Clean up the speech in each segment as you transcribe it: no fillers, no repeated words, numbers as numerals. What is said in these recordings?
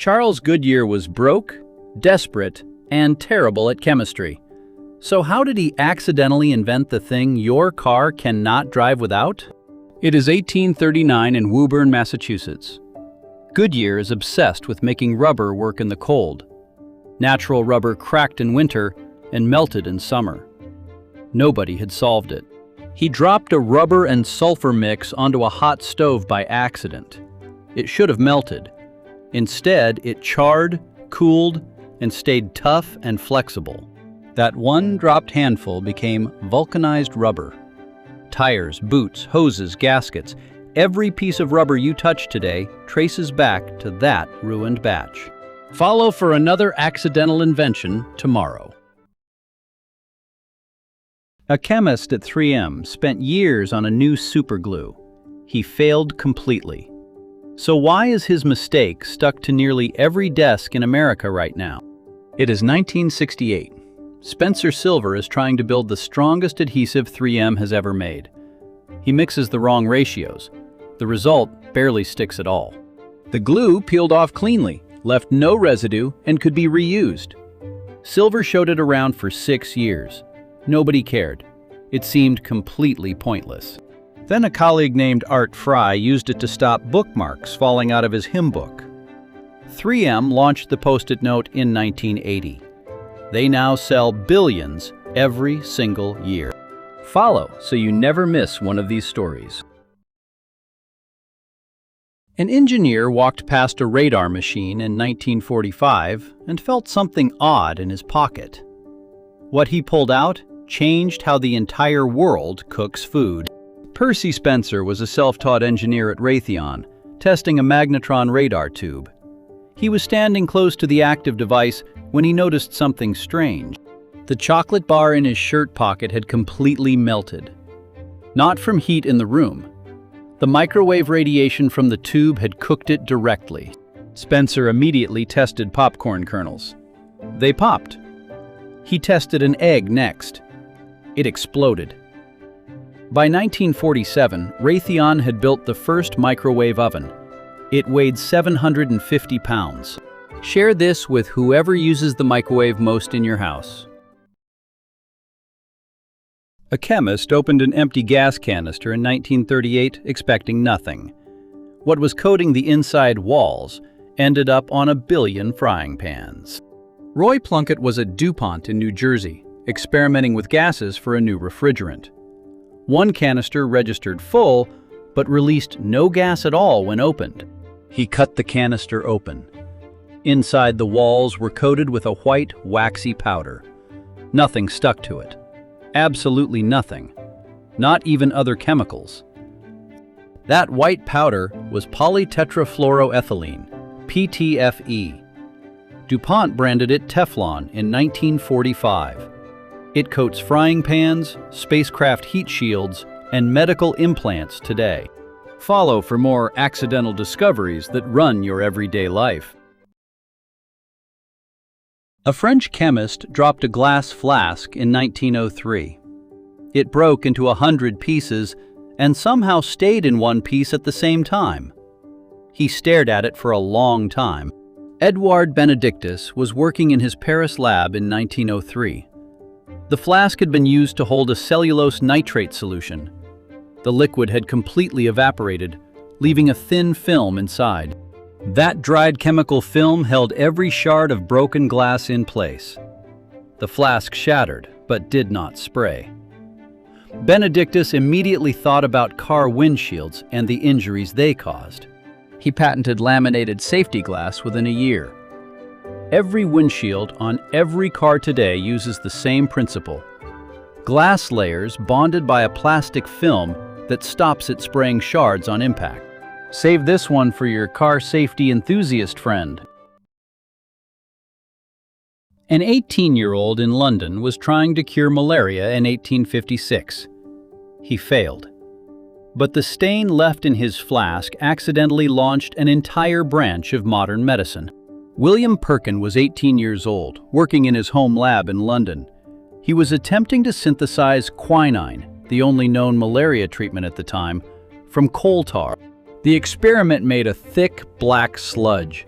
Charles Goodyear was broke, desperate, and terrible at chemistry. So how did he accidentally invent the thing your car cannot drive without? It is 1839 in Woburn, Massachusetts. Goodyear is obsessed with making rubber work in the cold. Natural rubber cracked in winter and melted in summer. Nobody had solved it. He dropped a rubber and sulfur mix onto a hot stove by accident. It should have melted. Instead, it charred, cooled, and stayed tough and flexible. That one dropped handful became vulcanized rubber. Tires, boots, hoses, gaskets, every piece of rubber you touch today traces back to that ruined batch. Follow for another accidental invention tomorrow. A chemist at 3M spent years on a new superglue. He failed completely. So why is his mistake stuck to nearly every desk in America right now? It is 1968. Spencer Silver is trying to build the strongest adhesive 3M has ever made. He mixes the wrong ratios. The result barely sticks at all. The glue peeled off cleanly, left no residue, and could be reused. Silver showed it around for 6 years. Nobody cared. It seemed completely pointless. Then a colleague named Art Fry used it to stop bookmarks falling out of his hymn book. 3M launched the Post-it note in 1980. They now sell billions every single year. Follow so you never miss one of these stories. An engineer walked past a radar machine in 1945 and felt something odd in his pocket. What he pulled out changed how the entire world cooks food. Percy Spencer was a self-taught engineer at Raytheon, testing a magnetron radar tube. He was standing close to the active device when he noticed something strange. The chocolate bar in his shirt pocket had completely melted. Not from heat in the room. The microwave radiation from the tube had cooked it directly. Spencer immediately tested popcorn kernels. They popped. He tested an egg next. It exploded. By 1947, Raytheon had built the first microwave oven. It weighed 750 pounds. Share this with whoever uses the microwave most in your house. A chemist opened an empty gas canister in 1938 expecting nothing. What was coating the inside walls ended up on 1 billion frying pans. Roy Plunkett was at DuPont in New Jersey, experimenting with gases for a new refrigerant. One canister registered full, but released no gas at all when opened. He cut the canister open. Inside, the walls were coated with a white, waxy powder. Nothing stuck to it. Absolutely nothing. Not even other chemicals. That white powder was polytetrafluoroethylene, PTFE. DuPont branded it Teflon in 1945. It coats frying pans, spacecraft heat shields, and medical implants today. Follow for more accidental discoveries that run your everyday life. A French chemist dropped a glass flask in 1903. It broke into 100 pieces and somehow stayed in one piece at the same time. He stared at it for a long time. Edouard Benedictus was working in his Paris lab in 1903. The flask had been used to hold a cellulose nitrate solution. The liquid had completely evaporated, leaving a thin film inside. That dried chemical film held every shard of broken glass in place. The flask shattered, but did not spray. Benedictus immediately thought about car windshields and the injuries they caused. He patented laminated safety glass within a year. Every windshield on every car today uses the same principle. Glass layers bonded by a plastic film that stops it spraying shards on impact. Save this one for your car safety enthusiast friend. An 18-year-old in London was trying to cure malaria in 1856. He failed. But the stain left in his flask accidentally launched an entire branch of modern medicine. William Perkin was 18 years old, working in his home lab in London. He was attempting to synthesize quinine, the only known malaria treatment at the time, from coal tar. The experiment made a thick, black sludge.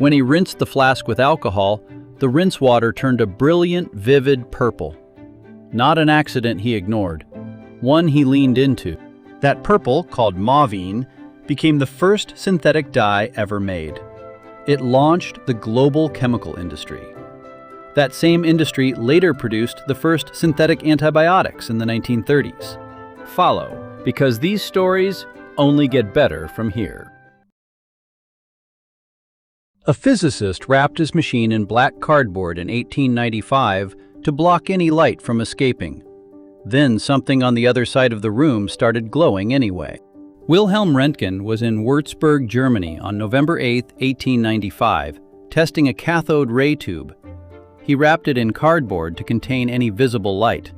When he rinsed the flask with alcohol, the rinse water turned a brilliant, vivid purple. Not an accident he ignored, one he leaned into. That purple, called mauvine, became the first synthetic dye ever made. It launched the global chemical industry. That same industry later produced the first synthetic antibiotics in the 1930s. Follow, because these stories only get better from here. A physicist wrapped his machine in black cardboard in 1895 to block any light from escaping. Then something on the other side of the room started glowing anyway. Wilhelm Röntgen was in Würzburg, Germany on November 8, 1895, testing a cathode ray tube. He wrapped it in cardboard to contain any visible light.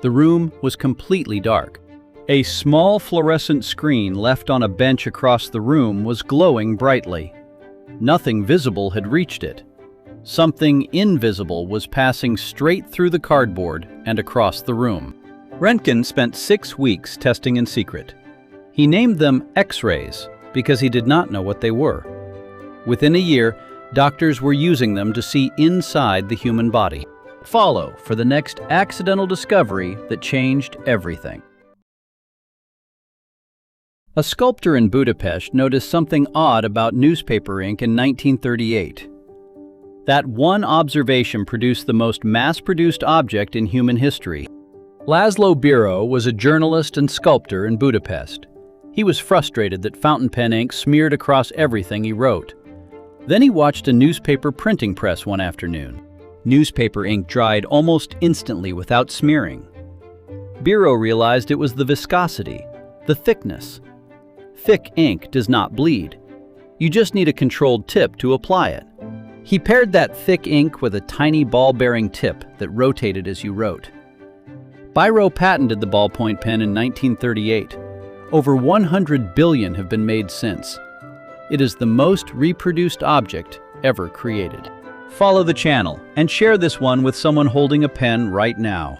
The room was completely dark. A small fluorescent screen left on a bench across the room was glowing brightly. Nothing visible had reached it. Something invisible was passing straight through the cardboard and across the room. Röntgen spent 6 weeks testing in secret. He named them X-rays because he did not know what they were. Within a year, doctors were using them to see inside the human body. Follow for the next accidental discovery that changed everything. A sculptor in Budapest noticed something odd about newspaper ink in 1938. That one observation produced the most mass-produced object in human history. Laszlo Biro was a journalist and sculptor in Budapest. He was frustrated that fountain pen ink smeared across everything he wrote. Then he watched a newspaper printing press one afternoon. Newspaper ink dried almost instantly without smearing. Biro realized it was the viscosity, the thickness. Thick ink does not bleed. You just need a controlled tip to apply it. He paired that thick ink with a tiny ball-bearing tip that rotated as you wrote. Biro patented the ballpoint pen in 1938. Over 100 billion have been made since. It is the most reproduced object ever created. Follow the channel and share this one with someone holding a pen right now.